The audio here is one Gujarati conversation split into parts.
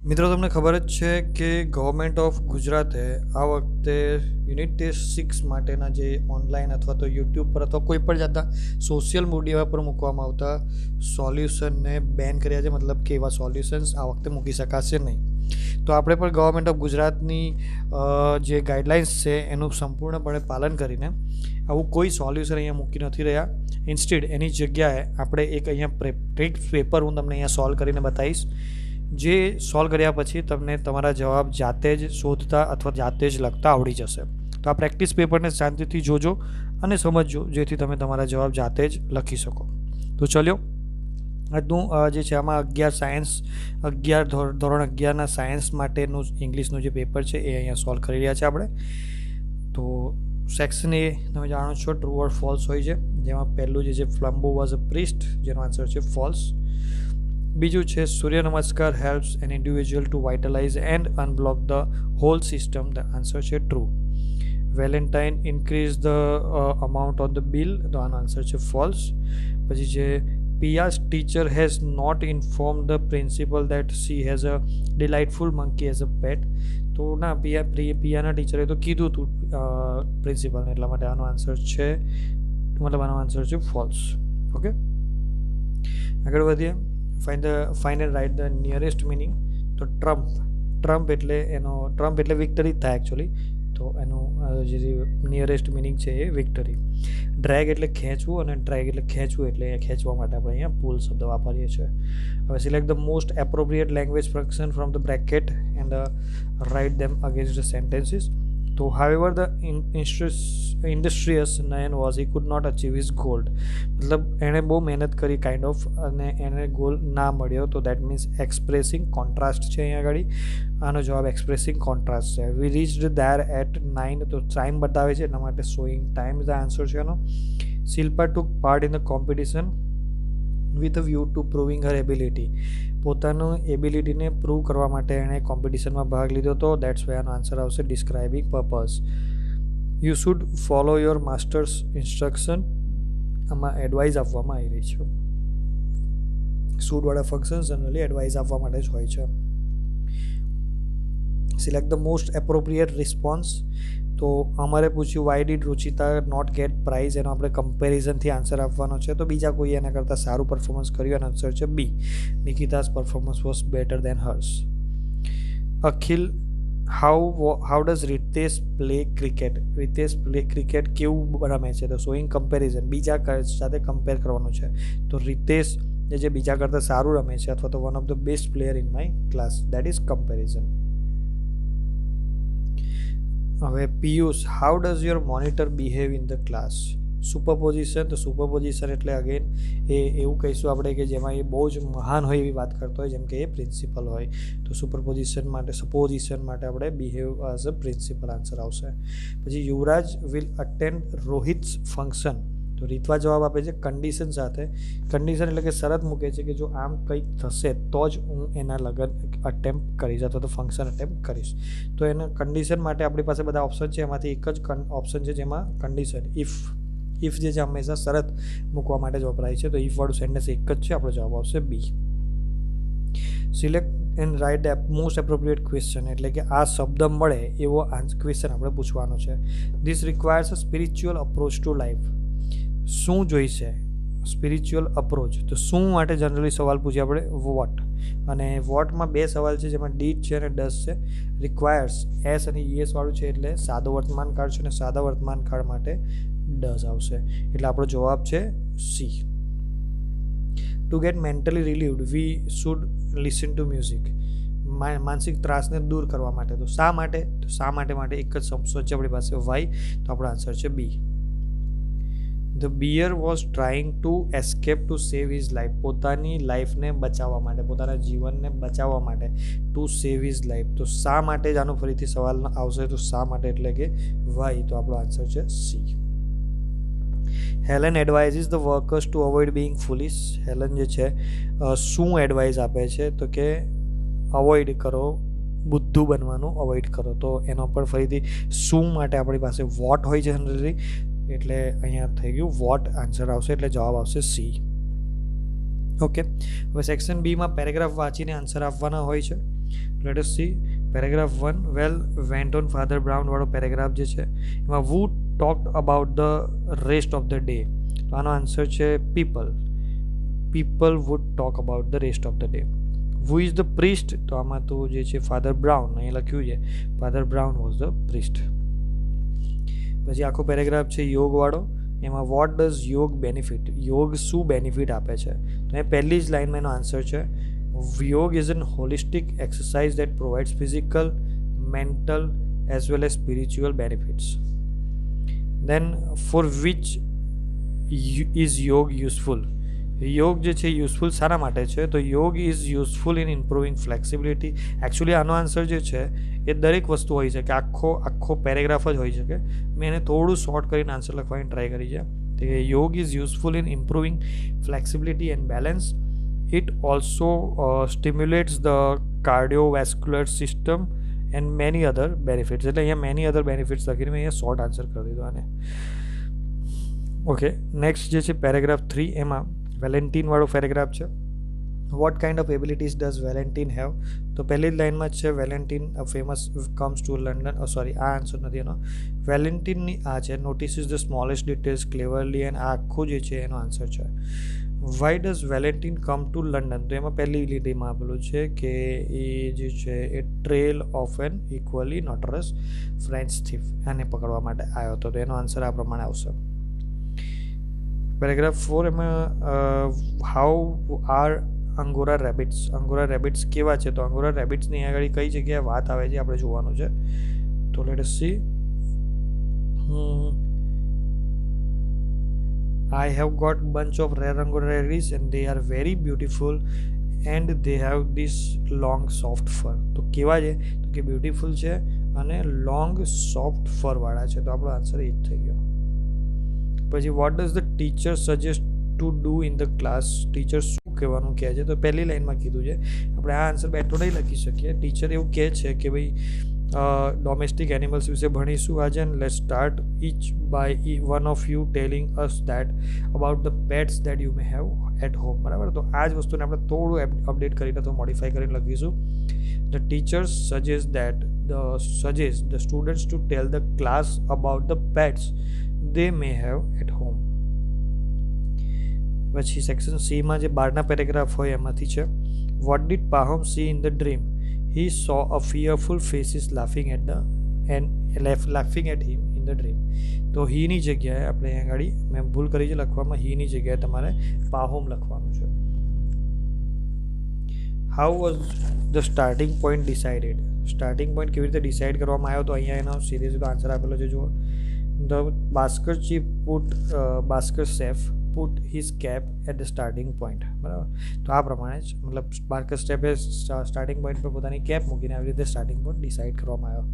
મિત્રો તમને ખબર જ છે કે ગવર્મેન્ટ ઓફ ગુજરાતે આ વખતે યુનિટ ટેસ્ટ 6 માટેના જે ઓનલાઈન અથવા તો યુટ્યુબ પર અથવા કોઈ પણ જાતના સોશિયલ મીડિયા પર મૂકવામાં આવતા સોલ્યુશનને બેન કર્યા છે. મતલબ કે એવા સોલ્યુશન્સ આ વખતે મૂકી શકાશે નહીં. તો આપણે પણ ગવર્મેન્ટ ઓફ ગુજરાતની જે ગાઈડલાઇન્સ છે એનું સંપૂર્ણપણે પાલન કરીને આવું કોઈ સોલ્યુશન અહીંયા મૂકી નથી રહ્યા. ઇન્સ્ટેડ એની જગ્યાએ આપણે એક અહીંયા પેપર હું તમને અહીંયા સોલ્વ કરીને બતાવીશ, જે સોલ્વ કર્યા પછી તમને તમારા જવાબ જાતે જ શોધતા અથવા જાતે જ લખતા આવડી જશે. તો આ પ્રેક્ટિસ પેપરને શાંતિથી જોજો અને સમજજો, જેથી તમે તમારા જવાબ જાતે જ લખી શકો. તો ચલ્યો, આજનું જે છે આમાં 11 સાયન્સ 11 ધોરણ 11ના સાયન્સ માટેનું ઇંગ્લિશનું જે પેપર છે એ અહીંયા સોલ્વ કરી રહ્યા છે આપણે. તો સેક્શન એ તમે જાણો છો ટ્રુ ઓર ફોલ્સ હોય છે, જેમાં પહેલું જે છે ફ્લમ્બો વોઝ અ પ્રિસ્ટ, જેનો આન્સર છે ફોલ્સ. બીજું છે Surya Namaskar helps an individual to vitalise and unblock the whole system, the answer છે true. Valentine increase the amount on the bill, તો આનો આન્સર છે ફોલ્સ. પછી છે Piya's teacher has not inform the principal that she has a delightful monkey as a pet. તો ના, પિયાના ટીચરે તો કીધું હતું પ્રિન્સિપલને, એટલા માટે આનો આન્સર છે, મતલબ આનો આન્સર છે ફોલ્સ. ઓકે, આગળ વધીએ. Find and write the nearest meaning. તો ટ્રમ્પ એટલે વિક્ટરી થાય એકચ્યુઅલી, તો એનું જે નિયરેસ્ટ મિનિંગ છે એ વિક્ટરી. ડ્રેગ એટલે ખેંચવું, અને ડ્રેગ એટલે ખેંચવું એટલે ખેંચવા માટે આપણે અહીંયા પુલ શબ્દ વાપરીએ છીએ. હવે select the most appropriate language function from the bracket and write them against the sentences. તો however the industrious Nayan was, he could not achieve his goal. મતલબ એણે બહુ મહેનત કરી કાઇન્ડ ઓફ, અને એને ગોલ ના મળ્યો. તો દેટ મીન્સ એક્સપ્રેસિંગ કોન્ટ્રાસ્ટ છે અહીંયા આગળ. આનો જવાબ એક્સપ્રેસિંગ કોન્ટ્રાસ્ટ છે. વી રીચ્ડ ધેર એટ 9, તો ટાઈમ બતાવે છે એના માટે showing time is the answer છે એનો. Shilpa took part in the competition with a view to proving her ability. પોતાનું એબિલિટીને પ્રૂવ કરવા માટે એણે કોમ્પિટિશનમાં ભાગ લીધો હતો. દેટ્સ વાય આનો આન્સર આવશે describing purpose. You should follow your masters instruction, આમાં એડવાઇસ આપવામાં આવી રહી છે. શુડવાળા ફંક્શન જનરલી એડવાઇસ આપવા માટે જ હોય છે. Select the most appropriate response. તો અમારે પૂછ્યું why did Ruchita not get prize, એનો આપણે કમ્પેરિઝનથી આન્સર આપવાનો છે. તો બીજા કોઈ એના કરતાં સારું પરફોર્મન્સ કર્યું, એનો આન્સર છે B. Nikita's performance was better than hers. Akhil how does Ritesh play cricket. Ritesh play cricket કેવું રમે છે, તો શોઈંગ કમ્પેરિઝન, બીજા સાથે કમ્પેર કરવાનું છે. તો રિતેશ જે બીજા કરતાં સારું રમે છે, અથવા તો one of the best player in my class, that is comparison. હવે Piyush how does your monitor behave in the class. Superposition. તો સુપરપોઝિશન એટલે અગેન એ એવું કહીશું આપણે કે જેમાં એ બહુ જ મહાન હોય એવી વાત કરતો હોય, જેમ કે એ પ્રિન્સિપલ હોય. તો સુપરપોઝિશન માટે આપણે behave as a principal answer આવશે. પછી યુવરાજ વિલ અટેન્ડ રોહિત્સ ફંક્શન. તો રીતવા જવાબ આપે છે કન્ડિશન સાથે. કન્ડિશન એટલે કે શરત મૂકે છે કે જો આમ કંઈક થશે તો જ હું એના લગ્ન અટેમ્પ્ટ કરીશ અથવા તો ફંક્શન અટેમ્પ્ટ કરીશ. તો એના કન્ડિશન માટે આપણી પાસે બધા ઓપ્શન છે, એમાંથી એક જ ઓપ્શન છે જેમાં કન્ડિશન ઇફ જે છે હંમેશા શરત મૂકવા માટે જ વપરાય છે. તો ઇફવાળું સેન્ટેન્સ એક જ છે, આપણો જવાબ આવશે B. Select and write most appropriate question, એટલે કે આ શબ્દ મળે એવો ક્વેશ્ચન આપણે પૂછવાનો છે. This requires a spiritual approach to life. શું જોઈશે? Spiritual approach. તો શું માટે જનરલી સવાલ પૂછીએ આપણે વોટ, અને વોટમાં બે સવાલ છે, જેમાં ડીડ છે અને ડઝ છે. રિક્વાયર્સ એસ અને ઈએસ વાળું છે એટલે સાદો વર્તમાન કાળ છે, અને સાદા વર્તમાન કાળ માટે ડઝ આવશે. એટલે આપણો જવાબ છે C. Two gate mentally relieved we should listen to music. માનસિક ત્રાસને દૂર કરવા માટે. તો શા માટે? તો શા માટે એક જ શબ્દ છે આપણી પાસે વાય, તો આપણો આન્સર છે B. The bear was trying to escape to save his life. પોતાની લાઈફને બચાવવા માટે, પોતાના જીવનને બચાવવા માટે, ટુ સેવ હિઝ લાઈફ. તો શા માટે જ આનો ફરીથી સવાલ આવશે, તો શા માટે એટલે કે વાય, તો આપણો આન્સર છે C. Helen advises the workers to avoid being foolish. Helen જે છે શું એડવાઇસ આપે છે, તો કે અવોઇડ કરો, બુદ્ધુ બનવાનું અવોઇડ કરો. તો એનો પણ ફરીથી શું માટે આપણી પાસે વોટ હોય છે જનરલી, એટલે અહીંયા થઈ ગયું વોટ આન્સર આવશે, એટલે જવાબ આવશે સી. ઓકે, હવે સેક્શન બીમાં પેરેગ્રાફ વાંચીને આન્સર આપવાના હોય છે. Let us see paragraph 1 well went on Father Brown વાળો પેરેગ્રાફ જે છે એમાં we talked about the rest of the day, તો આનો આન્સર છે people would talk about the rest of the day. Who is the priest, તો આમાં તો જે છે ફાધર બ્રાઉન, અહીં લખ્યું છે father brown was the priest. પછી આખો પેરેગ્રાફ છે યોગવાળો, એમાં વોટ ડઝ યોગ બેનિફિટ, યોગ શું બેનિફિટ આપે છે, તો એ પહેલી જ લાઇનમાં એનો આન્સર છે yoga is an holistic exercise that provides physical, mental as well as spiritual benefits. Then for which is yoga useful, yoga જે છે યુઝફુલ શાના માટે છે, તો yoga is useful in improving flexibility. Actually આનો આન્સર જે છે એ દરેક વસ્તુ હોઈ શકે, આખો પેરેગ્રાફ જ હોઈ શકે. મેં એને થોડું શોર્ટ કરીને આન્સર લખવાની ટ્રાય કરી છે. તો yoga is useful in improving flexibility and balance. It also stimulates the cardiovascular system and many other benefits. એટલે અહીંયા મેની અધર બેનિફિટ્સ લખીને મેં અહીંયા શોર્ટ આન્સર કરી દીધો આને. ઓકે, નેક્સ્ટ જે છે પેરેગ્રાફ 3, એમાં વેલેન્ટીન વાળો પેરેગ્રાફ છે. What kind of abilities does Valentine have, તો પહેલી જ લાઇનમાં જ છે Valentine famous comes to London. Sorry, આ આન્સર નથી એનો. વેલેન્ટીનની આ છે notices the smallest details cleverly, and આ આખું જે છે એનો આન્સર છે. Why does Valentine come to London, તો એમાં પહેલી લીટીમાં આપેલું છે કે એ જે છે એ trail of an equally notorious French thief, આને પકડવા માટે આવ્યો હતો. તો એનો આન્સર આ પ્રમાણે આવશે. પેરેગ્રાફ 4, એમાં હાઉ આર અંગોરા રેબિટ્સ કેવા છે, તો અંગોરા રેબિટ્સની આગળ કઈ જગ્યાએ વાત આવે છે આપણે જોવાનું છે. તો late us C. I have got bunch of rare angora rabbits and they are very beautiful and they have this long soft fur. તો કેવા છે, તો કે બ્યુટીફુલ છે અને લોંગ સોફ્ટ ફર વાળા છે. તો આપણો આન્સર એ જ થઈ ગયો. પછી what does the teacher suggest to do in the class, teacher શું કહેવાનું કહે છે, તો પહેલી લાઇનમાં કીધું છે. આપણે આ આન્સર બેઠો નહીં લખી શકીએ. ટીચર એવું કહે છે કે ભાઈ ડોમેસ્ટિક એનિમલ્સ વિશે ભણીશું આજે, and let's start each by one of you telling us that about the pets that you may have at home. બરાબર, તો આ જ વસ્તુને આપણે થોડું અપડેટ કરીને અથવા મોડિફાઈ કરીને લખીશું. The teachers suggest the students to tell the class about the pets they may have at home. પછી સેક્શન સીમાં જે 12ના પેરેગ્રાફ હોય એમાંથી છે what did Pahom see in the dream, he saw a fearful faces laughing at him in the dream. તો હીની જગ્યાએ આપણે અહીંયા આગળ મેં ભૂલ કરી છે લખવામાં, હીની જગ્યાએ તમારે પાહોમ લખવાનું છે. How was the starting point decided, starting point કેવી રીતે ડિસાઇડ કરવામાં આવ્યો, તો અહીંયા એનો સીધો આન્સર આપેલો છે. જુઓ, the basket chef put his cap at the starting point. બરાબર, તો આ પ્રમાણે જ મતલબ બાસ્કેટ શેફે સ્ટાર્ટિંગ પોઈન્ટ પર પોતાની કેપ મૂકીને આવી રીતે સ્ટાર્ટિંગ પોઈન્ટ ડિસાઇડ કરવામાં આવ્યો.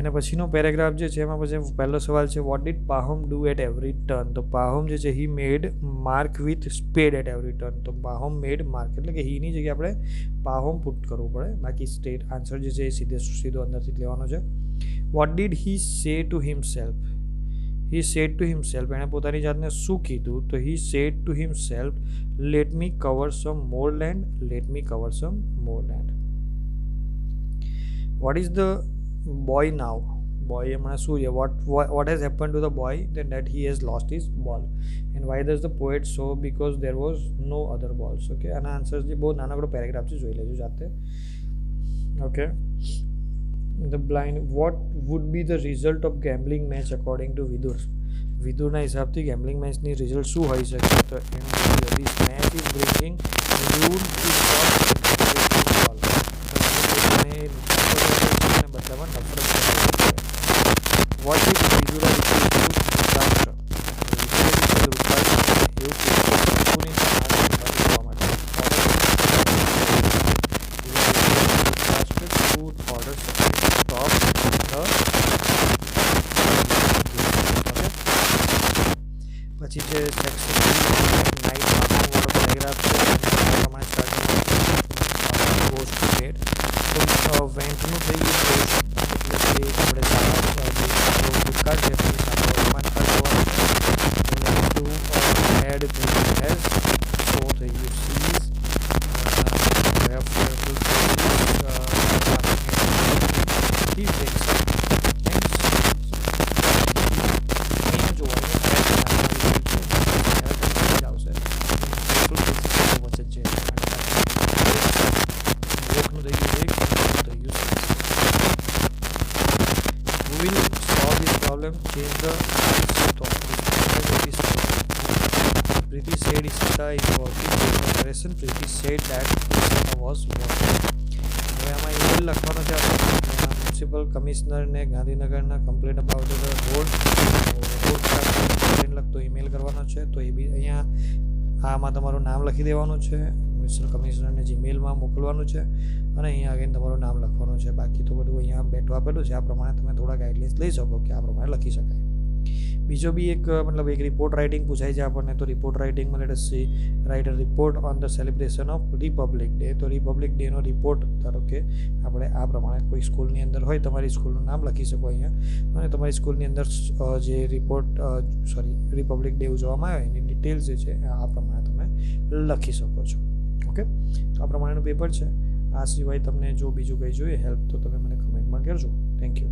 અને પછીનો પેરેગ્રાફ જે છે એમાં પછી પહેલો સવાલ છે what did Pahom do at every turn, તો પાહોમ જે છે he made mark with spade at every turn. તો પાહોમ મેડ માર્ક એટલે કે હીની જગ્યાએ આપણે પાહોમ પુટ કરવું પડે, બાકી સ્ટેટ આન્સર જે છે એ સીધો અંદરથી લેવાનો છે. What did he say to himself, he said to himself, એણે પોતાની જાતને શું કીધું, તો he said to himself let me cover some more land, let me cover some more land. What is the boy now, boy હમણાં શું છે, what has happened to the boy that he has lost his ball, and why does the poet so, because there was no other balls. Okay, આના આન્સર જે બહુ નાનકડો પેરેગ્રાફ છે, જોઈ લેજો જાતે. Okay, the blind, what would be the result of gambling match according to વિદુરના હિસાબથી ગેમ્બલિંગ મેચની રિઝલ્ટ શું હોઈ શકે, તો એમ this match is bringing ruin to બદલામાં નફરત. વોટ ઇઝ વિદુરા ધૃતરાષ્ટ્ર, પછી જે સેક્શન નાઇટ વાળો પેરેગ્રાફ છે પ્રમાણે સ્ટાર્ટિંગ ગોઝ ટુ બેડ. તો વેન્ટનું થઈ ગયું એટલે કે આપણે ભૂતકાળ છે વર્તમાનકાળ જોવાનું ટુ હેડ હેઝ સો થઈ ગયું seize problem, change the thought. Preeti said Ishita is working with the narration. Preeti said that Ishita was working. હવે આમાં ઈમેલ લખવાનો છે મ્યુનિસિપલ કમિશનરને ગાંધીનગરના complain about the road complain લખતો ઈમેલ કરવાનો છે. તો એ બી અહીંયા આમાં તમારું નામ લખી દેવાનું છે, મ્યુનિસિપલ કમિશનરને જીમેલમાં મોકલવાનું છે અને અહીંયા અગેન તમારું નામ લખવાનું છે. બાકી તો બધું અહીંયા બેઠું આપેલું છે, આ પ્રમાણે તમે થોડા ગાઈડલાઇન્સ લઈ શકો કે આ પ્રમાણે લખી શકાય. બીજો બી એક મતલબ એક રિપોર્ટ રાઇટિંગ પૂછાય છે આપણને. તો રિપોર્ટ રાઇટિંગમાં let us see write a report on the celebration of Republic Day. તો રિપબ્લિક ડેનો રિપોર્ટ ધારો કે આપણે આ પ્રમાણે કોઈ સ્કૂલની અંદર હોય, તમારી સ્કૂલનું નામ લખી શકો અહીંયા અને તમારી સ્કૂલની અંદર જે રિપબ્લિક ડે ઉજવવામાં આવે એની ડિટેલ્સ જે છે આ પ્રમાણે તમે લખી શકો છો. ઓકે, તો આ પ્રમાણેનું પેપર છે. આ સિવાય તમને જો બીજું કંઈ જોઈએ હેલ્પ તો તમે મને કમેન્ટમાં કરજો. Thank you.